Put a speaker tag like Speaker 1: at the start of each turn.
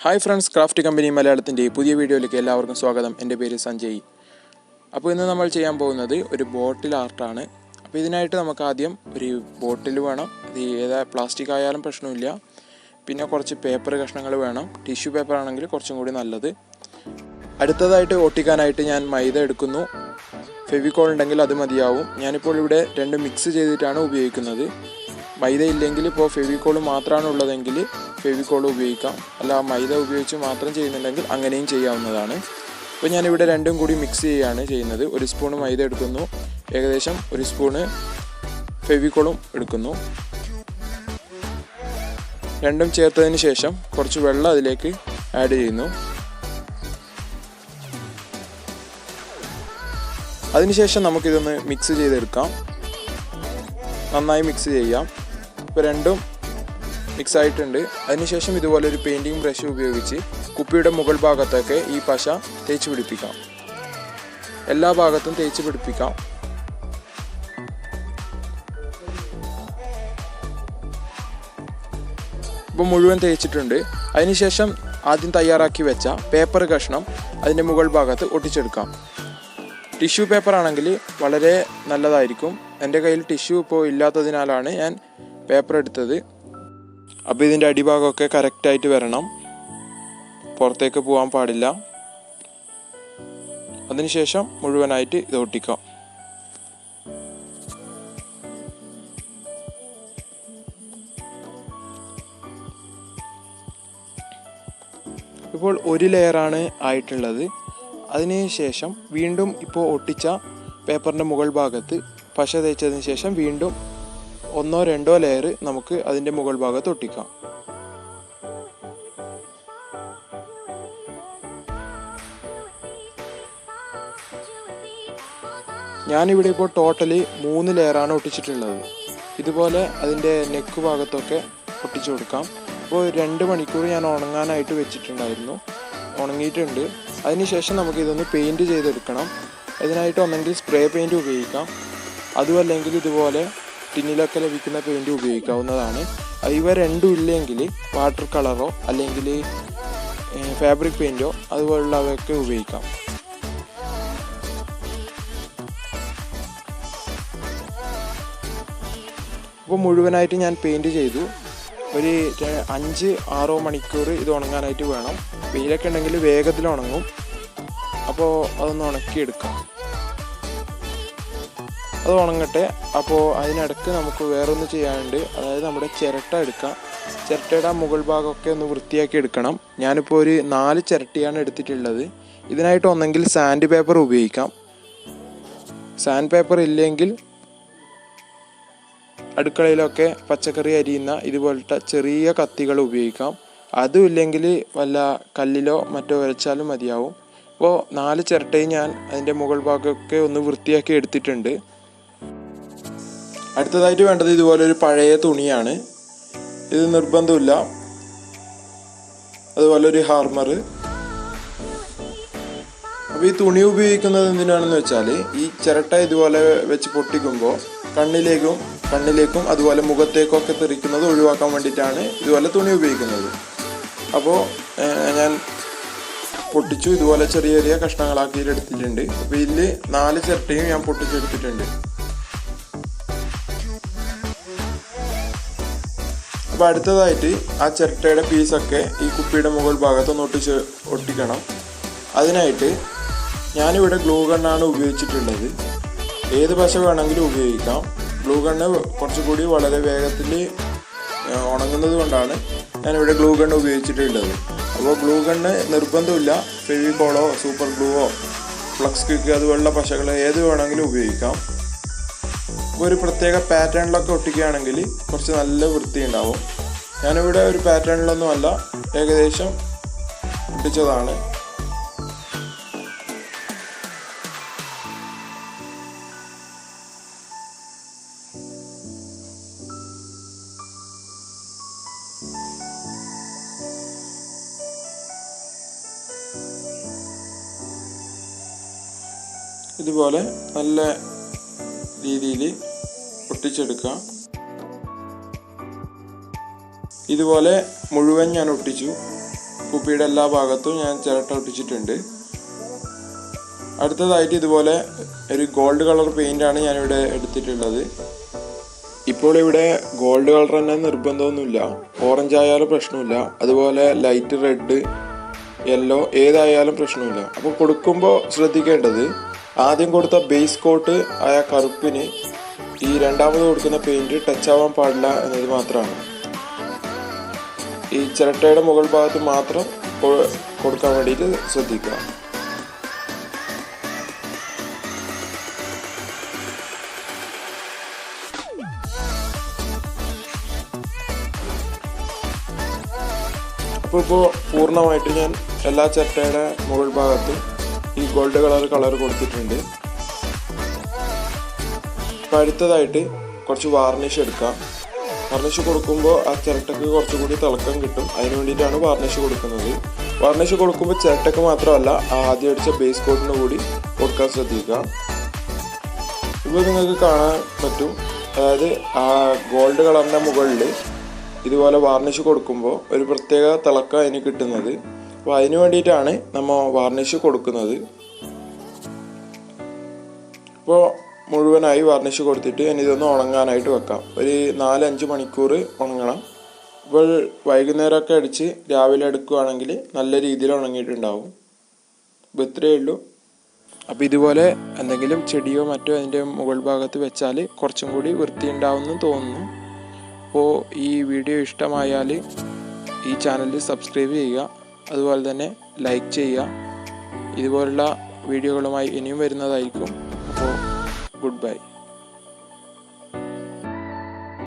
Speaker 1: Hi friends, Crafty Company Malayalamത്തിന്റെ പുതിയ വീഡിയോയിലേക്ക് എല്ലാവർക്കും സ്വാഗതം. എൻ്റെ പേര് സഞ്ജയ്. അപ്പോൾ ഇന്ന് നമ്മൾ ചെയ്യാൻ പോകുന്നത് ഒരു ബോട്ടിൽ ആർട്ടാണ്. അപ്പോൾ ഇതിനായിട്ട് നമുക്ക് ആദ്യം ഒരു ബോട്ടിൽ വേണം. അത് ഏതാ പ്ലാസ്റ്റിക് ആയാലും പ്രശ്നമില്ല. പിന്നെ കുറച്ച് പേപ്പർ കഷ്ണങ്ങൾ വേണം. ടിഷ്യൂ പേപ്പർ ആണെങ്കിൽ കുറച്ചും കൂടി നല്ലത്. അടുത്തതായിട്ട് ഒട്ടിക്കാനായിട്ട് ഞാൻ മൈദ എടുക്കുന്നു. ഫെവിക്കോൾ ഉണ്ടെങ്കിൽ അത് മതിയാവും. ഞാനിപ്പോൾ ഇവിടെ രണ്ട് മിക്സ് ചെയ്തിട്ടാണ് ഉപയോഗിക്കുന്നത്. മൈദ ഇല്ലെങ്കിൽ ഇപ്പോൾ ഫെവിക്കോൾ മാത്രമാണ് ഉള്ളതെങ്കിൽ ഫെവിക്കോൾ ഉപയോഗിക്കാം. അല്ല മൈദ ഉപയോഗിച്ച് മാത്രം ചെയ്യുന്നുണ്ടെങ്കിൽ അങ്ങനെയും ചെയ്യാവുന്നതാണ്. അപ്പോൾ ഞാനിവിടെ രണ്ടും കൂടി മിക്സ് ചെയ്യുകയാണ് ചെയ്യുന്നത്. ഒരു സ്പൂണ് മൈദ എടുക്കുന്നു, ഏകദേശം ഒരു സ്പൂണ് ഫെവിക്കോളും എടുക്കുന്നു. രണ്ടും ചേർത്തതിന് ശേഷം കുറച്ച് വെള്ളം അതിലേക്ക് ആഡ് ചെയ്യുന്നു. അതിനുശേഷം നമുക്കിതൊന്ന് മിക്സ് ചെയ്തെടുക്കാം. നന്നായി മിക്സ് ചെയ്യാം. ഇപ്പോൾ രണ്ടും മിക്സ് ആയിട്ടുണ്ട്. അതിനുശേഷം ഇതുപോലെ ഒരു പെയിൻറ്റിങ് ബ്രഷ് ഉപയോഗിച്ച് കുപ്പിയുടെ മുകൾ ഭാഗത്തൊക്കെ ഈ പശ തേച്ച് പിടിപ്പിക്കാം. എല്ലാ ഭാഗത്തും തേച്ച് പിടിപ്പിക്കാം. ഇപ്പോൾ മുഴുവൻ തേച്ചിട്ടുണ്ട്. അതിനുശേഷം ആദ്യം തയ്യാറാക്കി വെച്ച പേപ്പർ കഷ്ണം അതിൻ്റെ മുകൾ ഭാഗത്ത് ഒട്ടിച്ചെടുക്കാം. ടിഷ്യൂ പേപ്പർ ആണെങ്കിൽ വളരെ നല്ലതായിരിക്കും. എൻ്റെ കയ്യിൽ ടിഷ്യൂ ഇപ്പോൾ ഇല്ലാത്തതിനാലാണ് ഞാൻ പേപ്പർ എടുത്തത്. അപ്പോൾ ഇതിൻ്റെ അടിഭാഗമൊക്കെ കറക്റ്റായിട്ട് വരണം, പുറത്തേക്ക് പോകാൻ പാടില്ല. അതിനുശേഷം മുഴുവനായിട്ട് ഇത് ഒട്ടിക്കാം. ഇപ്പോൾ ഒരു ലെയറാണ് ആയിട്ടുള്ളത്. അതിനുശേഷം വീണ്ടും ഇപ്പോൾ ഒട്ടിച്ച പേപ്പറിൻ്റെ മുകൾ ഭാഗത്ത് പശ തേച്ചതിന് ശേഷം വീണ്ടും ഒന്നോ രണ്ടോ ലെയർ നമുക്ക് അതിൻ്റെ മുകൾ ഭാഗത്ത് ഒട്ടിക്കാം. ഞാനിവിടെ ഇപ്പോൾ ടോട്ടലി 3 ലെയറാണ് ഒട്ടിച്ചിട്ടുള്ളത്. ഇതുപോലെ അതിൻ്റെ നെക്ക് ഭാഗത്തൊക്കെ ഒട്ടിച്ചു കൊടുക്കാം. ഇപ്പോൾ 2 മണിക്കൂർ ഞാൻ ഉണങ്ങാനായിട്ട് വെച്ചിട്ടുണ്ടായിരുന്നു. ഉണങ്ങിയിട്ടുണ്ട്. അതിനുശേഷം നമുക്കിതൊന്ന് പെയിൻറ്റ് ചെയ്തെടുക്കണം. ഇതിനായിട്ട് ഒന്നെങ്കിൽ സ്പ്രേ പെയിൻറ്റ് ഉപയോഗിക്കാം, അതുമല്ലെങ്കിൽ ഇതുപോലെ ടിന്നിലൊക്കെ ലഭിക്കുന്ന പെയിൻറ്റ് ഉപയോഗിക്കാവുന്നതാണ്. ഇവ രണ്ടും ഇല്ലെങ്കിൽ വാട്ടർ കളറോ അല്ലെങ്കിൽ ഫാബ്രിക് പെയിൻറ്റോ അതുപോലുള്ളവയൊക്കെ ഉപയോഗിക്കാം. അപ്പോൾ മുഴുവനായിട്ട് ഞാൻ പെയിൻറ്റ് ചെയ്തു. ഒരു 5-6 മണിക്കൂർ ഇത് ഉണങ്ങാനായിട്ട് വേണം. വെയിലൊക്കെ ഉണ്ടെങ്കിൽ വേഗത്തിൽ ഉണങ്ങും. അപ്പോൾ അതൊന്ന് ഉണക്കിയെടുക്കാം. അത് ഉണങ്ങട്ടെ. അപ്പോൾ അതിനിടയ്ക്ക് നമുക്ക് വേറൊന്ന് ചെയ്യാനുണ്ട്. അതായത് നമ്മുടെ ചിരട്ട എടുക്കാം. ചിരട്ടയുടെ മുകൾ ഭാഗമൊക്കെ ഒന്ന് വൃത്തിയാക്കി എടുക്കണം. ഞാനിപ്പോൾ ഒരു 4 ചിരട്ടയാണ് എടുത്തിട്ടുള്ളത്. ഇതിനായിട്ട് ഒന്നെങ്കിൽ സാൻഡ് പേപ്പർ ഉപയോഗിക്കാം. സാൻഡ് പേപ്പർ ഇല്ലെങ്കിൽ അടുക്കളയിലൊക്കെ പച്ചക്കറി അരിയുന്ന ഇതുപോലത്തെ ചെറിയ കത്തികൾ ഉപയോഗിക്കാം. അതും ഇല്ലെങ്കിൽ വല്ല കല്ലിലോ മറ്റോ വരച്ചാലും മതിയാവും. അപ്പോൾ 4 ചിരട്ടയും ഞാൻ അതിൻ്റെ മുകൾ ഭാഗമൊക്കെ ഒന്ന് വൃത്തിയാക്കി എടുത്തിട്ടുണ്ട്. അടുത്തതായിട്ട് വേണ്ടത് ഇതുപോലെ ഒരു പഴയ തുണിയാണ്. ഇത് നിർബന്ധമില്ല. അതുപോലെ ഒരു ഹാർമർ. അപ്പോൾ ഈ തുണി ഉപയോഗിക്കുന്നത് എന്തിനാണെന്ന് വെച്ചാൽ ഈ ചിരട്ട ഇതുപോലെ വെച്ച് പൊട്ടിക്കുമ്പോൾ കണ്ണിലേക്കും അതുപോലെ മുഖത്തേക്കൊക്കെ തെറിക്കുന്നത് ഒഴിവാക്കാൻ വേണ്ടിയിട്ടാണ് ഇതുപോലെ തുണി ഉപയോഗിക്കുന്നത്. അപ്പോൾ ഞാൻ പൊട്ടിച്ചു. ഇതുപോലെ ചെറിയ ചെറിയ കഷ്ണങ്ങളാക്കിയിട്ട് എടുത്തിട്ടുണ്ട്. അപ്പോൾ ഇതിൽ 4 ചിരട്ടയും ഞാൻ പൊട്ടിച്ചെടുത്തിട്ടുണ്ട്. അപ്പോൾ അടുത്തതായിട്ട് ആ ചിരട്ടയുടെ പീസൊക്കെ ഈ കുപ്പിയുടെ മുകൾ ഭാഗത്തൊന്ന് ഒട്ടിക്കണം. അതിനായിട്ട് ഞാനിവിടെ ഗ്ലൂ ഗണ്ണാണ് ഉപയോഗിച്ചിട്ടുള്ളത്. ഏത് പശ വേണമെങ്കിലും ഉപയോഗിക്കാം. ഗ്ലൂ ഗണ്ണ് കുറച്ചുകൂടി വളരെ വേഗത്തിൽ ഉണങ്ങുന്നത് കൊണ്ടാണ് ഞാനിവിടെ ഗ്ലൂ ഗണ്ണ് ഉപയോഗിച്ചിട്ടുള്ളത്. അപ്പോൾ ഗ്ലൂ ഗണ്ണ് നിർബന്ധമില്ല. ഫെവിക്കോളോ സൂപ്പർ ഗ്ലൂവോ ഫ്ലക്സ് ക്വിക്ക് അതുപോലുള്ള പശകൾ ഏത് വേണമെങ്കിലും ഉപയോഗിക്കാം. ഒരു പ്രത്യേക പാറ്റേണിലൊക്കെ ഒട്ടിക്കുകയാണെങ്കിൽ കുറച്ച് നല്ല വൃത്തി ഉണ്ടാവും. ഞാനിവിടെ ഒരു പാറ്റേണിലൊന്നുമല്ല, ഏകദേശം ഒട്ടിച്ചതാണ്. ഇതുപോലെ നല്ല രീതിയിൽ ഒട്ടിച്ചെടുക്കാം. ഇതുപോലെ മുഴുവൻ ഞാൻ ഒട്ടിച്ചു. കുപ്പിയുടെ എല്ലാ ഭാഗത്തും ഞാൻ ചിരട്ട ഒട്ടിച്ചിട്ടുണ്ട്. അടുത്തതായിട്ട് ഇതുപോലെ ഒരു ഗോൾഡ് കളർ പെയിൻ്റാണ് ഞാനിവിടെ എടുത്തിട്ടുള്ളത്. ഇപ്പോൾ ഇവിടെ ഗോൾഡ് കളർ തന്നെ നിർബന്ധമൊന്നുമില്ല, ഓറഞ്ച് ആയാലും പ്രശ്നമില്ല, അതുപോലെ ലൈറ്റ് റെഡ്, യെല്ലോ ഏതായാലും പ്രശ്നമില്ല. അപ്പോൾ കൊടുക്കുമ്പോൾ ശ്രദ്ധിക്കേണ്ടത് ആദ്യം കൊടുത്ത ബേസ് കോട്ട് ആയ കറുപ്പിന് ഈ രണ്ടാമത് കൊടുക്കുന്ന പെയിൻറ് ടച്ച് ആവാൻ പാടില്ല എന്നത് മാത്രമാണ്. ഈ ചിരട്ടയുടെ മുകൾ ഭാഗത്ത് മാത്രം കൊടുക്കാൻ വേണ്ടിയിട്ട് ശ്രദ്ധിക്കുക. അപ്പോൾ പൂർണ്ണമായിട്ട് ഞാൻ എല്ലാ ചിരട്ടയുടെ മുകൾ ഭാഗത്തും ഈ ഗോൾഡ് കളർ കൊടുത്തിട്ടുണ്ട്. അപ്പോൾ അടുത്തതായിട്ട് കുറച്ച് വാർണിഷ് എടുക്കാം. വാർണിഷ് കൊടുക്കുമ്പോൾ ആ ചിരട്ടയ്ക്ക് കുറച്ചുകൂടി തിളക്കം കിട്ടും, അതിന് വേണ്ടിയിട്ടാണ് വാർണിഷ് കൊടുക്കുന്നത്. വാർണിഷ് കൊടുക്കുമ്പോൾ ചിരട്ടയ്ക്ക് മാത്രമല്ല ആദ്യം അടിച്ച ബേസ് കോട്ടിന് കൂടി കൊടുക്കാൻ ശ്രദ്ധിക്കുക. ഇപ്പോൾ നിങ്ങൾക്ക് കാണാൻ പറ്റും, അതായത് ആ ഗോൾഡ് കളറിൻ്റെ മുകളിൽ ഇതുപോലെ വാർണിഷ് കൊടുക്കുമ്പോൾ ഒരു പ്രത്യേക തിളക്കം അതിന് കിട്ടുന്നത്. അപ്പോൾ അതിന് വേണ്ടിയിട്ടാണ് നമ്മൾ വാർണിഷ് കൊടുക്കുന്നത്. ഇപ്പോൾ മുഴുവനായി വാർണിഷ് കൊടുത്തിട്ട് ഇനി ഇതൊന്ന് ഉണങ്ങാനായിട്ട് വെക്കാം. ഒരു 4-5 മണിക്കൂർ ഉണങ്ങണം. ഇപ്പോൾ വൈകുന്നേരമൊക്കെ അടിച്ച് രാവിലെ എടുക്കുകയാണെങ്കിൽ നല്ല രീതിയിൽ ഉണങ്ങിയിട്ടുണ്ടാവും. അപ്പോൾ ഇത്രയേ ഉള്ളൂ. അപ്പോൾ ഇതുപോലെ എന്തെങ്കിലും ചെടിയോ മറ്റോ അതിൻ്റെ മുകൾ ഭാഗത്ത് വെച്ചാൽ കുറച്ചും കൂടി വൃത്തിയുണ്ടാവുമെന്ന് തോന്നുന്നു. അപ്പോൾ ഈ വീഡിയോ ഇഷ്ടമായാൽ ഈ ചാനൽ സബ്സ്ക്രൈബ് ചെയ്യുക, അതുപോലെ തന്നെ ലൈക്ക് ചെയ്യുക. ഇതുപോലുള്ള വീഡിയോകളുമായി ഇനിയും വരുന്നതായിരിക്കും. അപ്പോൾ ഗുഡ് ബൈ.